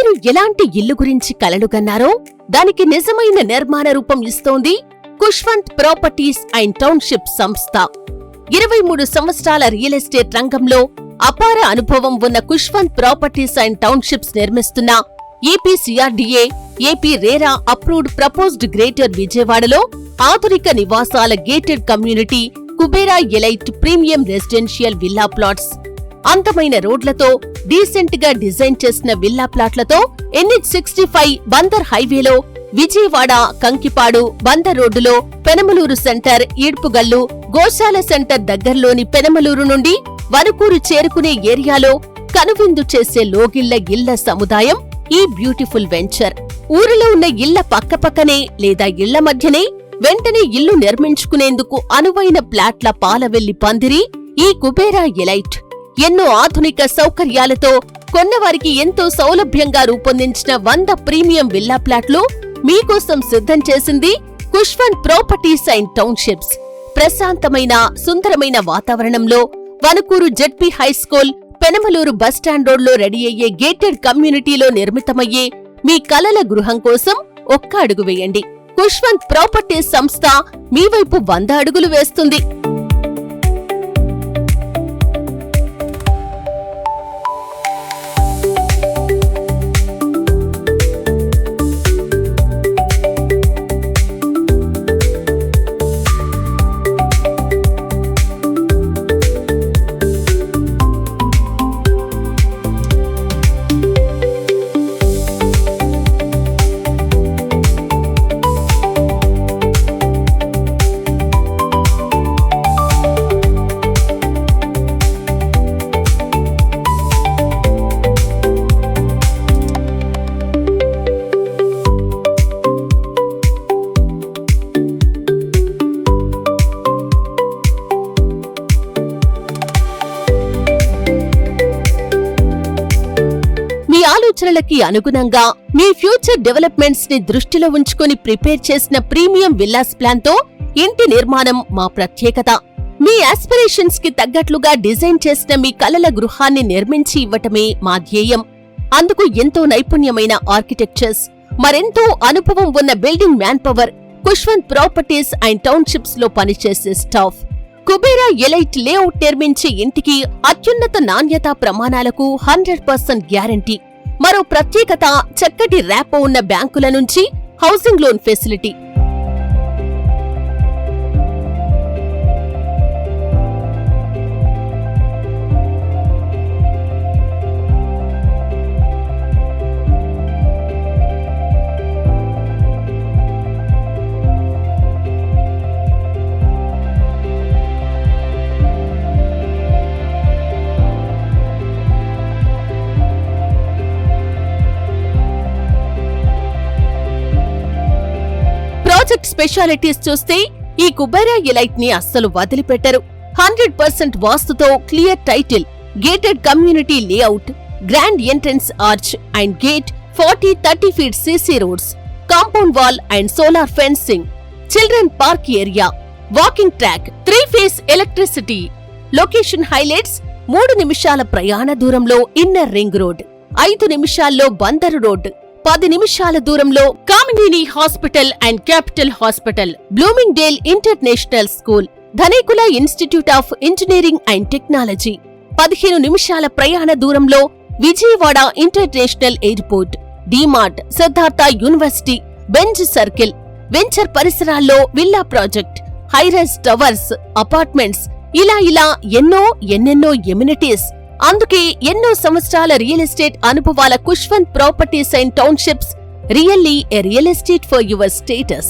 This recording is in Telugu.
మీరు ఎలాంటి ఇల్లు గురించి కలలుగన్నారో దానికి నిజమైన నిర్మాణ రూపం ఇస్తోంది ఖుష్వంత్ ప్రాపర్టీస్ అండ్ టౌన్షిప్ సంస్థ. 23 సంవత్సరాల రియల్ ఎస్టేట్ రంగంలో అపార అనుభవం ఉన్న ఖుష్వంత్ ప్రాపర్టీస్ అండ్ టౌన్షిప్స్ నిర్మిస్తున్న AP CRDA, AP RERA approved proposed greater విజయవాడలో ఆధునిక నివాసాల gated community Kubera elite premium residential villa plots. అందమైన రోడ్లతో డీసెంట్ గా డిజైన్ చేసిన విల్లా ప్లాట్లతో NH65 బందర్ హైవేలో విజయవాడ కంకిపాడు బందర్ రోడ్డులో పెనమలూరు సెంటర్, ఈడ్పుగల్లు, గోశాల సెంటర్ దగ్గర్లోని పెనమలూరు నుండి వనుకూరు చేరుకునే ఏరియాలో కనువిందు చేసే లోగిళ్ల ఇళ్ల సముదాయం ఈ బ్యూటిఫుల్ వెంచర్. ఊరిలో ఉన్న ఇళ్ల పక్కపక్కనే లేదా ఇళ్ల మధ్యనే వెంటనే ఇల్లు నిర్మించుకునేందుకు అనువైన ప్లాట్ల పాలవెల్లి పందిరి ఈ కుబేరా ఎలైట్. ఎన్నో ఆధునిక సౌకర్యాలతో కొన్నవారికి ఎంతో సౌలభ్యంగా రూపొందించిన 100 ప్రీమియం విల్లా ప్లాట్లు మీకోసం సిద్ధం చేసింది ఖుష్వంత్ ప్రాపర్టీస్ అండ్ టౌన్షిప్స్. ప్రశాంతమైన సుందరమైన వాతావరణంలో వనుకూరు జెడ్పీ హైస్కూల్, పెనమలూరు బస్టాండ్ రోడ్లో రెడీ అయ్యే గేటెడ్ కమ్యూనిటీలో నిర్మితమయ్యే మీ కలల గృహం కోసం ఒక్క అడుగు వేయండి. ఖుష్వంత్ ప్రాపర్టీస్ సంస్థ మీ వైపు 100 అడుగులు వేస్తుంది. ఆలోచనలకి అనుగుణంగా మీ ఫ్యూచర్ డెవలప్మెంట్స్ ని దృష్టిలో ఉంచుకొని ప్రిపేర్ చేసిన ప్రీమియం విల్లాస్ ప్లాన్ తో ఇంటి నిర్మాణం మా ప్రత్యేకత. మీ ఆస్పిరేషన్స్ కి తగ్గట్లుగా డిజైన్ చేసిన మీ కలల గృహాన్ని నిర్మించి ఇవ్వటమే మా ధ్యేయం. అందుకు ఎంతో నైపుణ్యమైన ఆర్కిటెక్చర్స్, మరెంతో అనుభవం ఉన్న building man power, Khushwant properties and townships లో పనిచేసే స్టాఫ్. కుబేరా ఎలైట్ లేఅవుట్ నిర్మించే ఇంటికి అత్యున్నత నాణ్యతా ప్రమాణాలకు 100% గ్యారంటీ. మరో ప్రత్యేకత చక్కటి ర్యాపో ఉన్న బ్యాంకుల నుంచి housing loan facility. Project specialities చూస్తే ఈ కుబేరా ఎలైట్ ని అస్సలు వదిలిపెట్టరు. 100% వాస్తుతో clear title, gated community layout, grand entrance arch and gate, 40-30 feet CC roads, compound wall and solar fencing, children park area, walking track, 3 phase electricity. Location highlights: 3 నిమిషాల ప్రయాణ దూరంలో ఇన్నర్ రింగ్ రోడ్, 5 నిమిషాల్లో బందరు రోడ్, 10 నిమిషాల దూరంలో Kamineni hospital and capital hospital, blooming dale international school, Dhanekula institute of engineering and technology, 15 నిమిషాల ప్రయాణ దూరంలో Vijayawada international airport, DMart, Siddhartha university, Benz circle. Venture పరిసరాల్లో villa project, high rise towers, apartments, ఇలా ఎన్నెన్నో ఎమ్యూనిటీస్. అందుకే ఎన్నో సంవత్సరాల రియల్ ఎస్టేట్ అనుభవాల Khushwant properties and townships really a real estate for your status.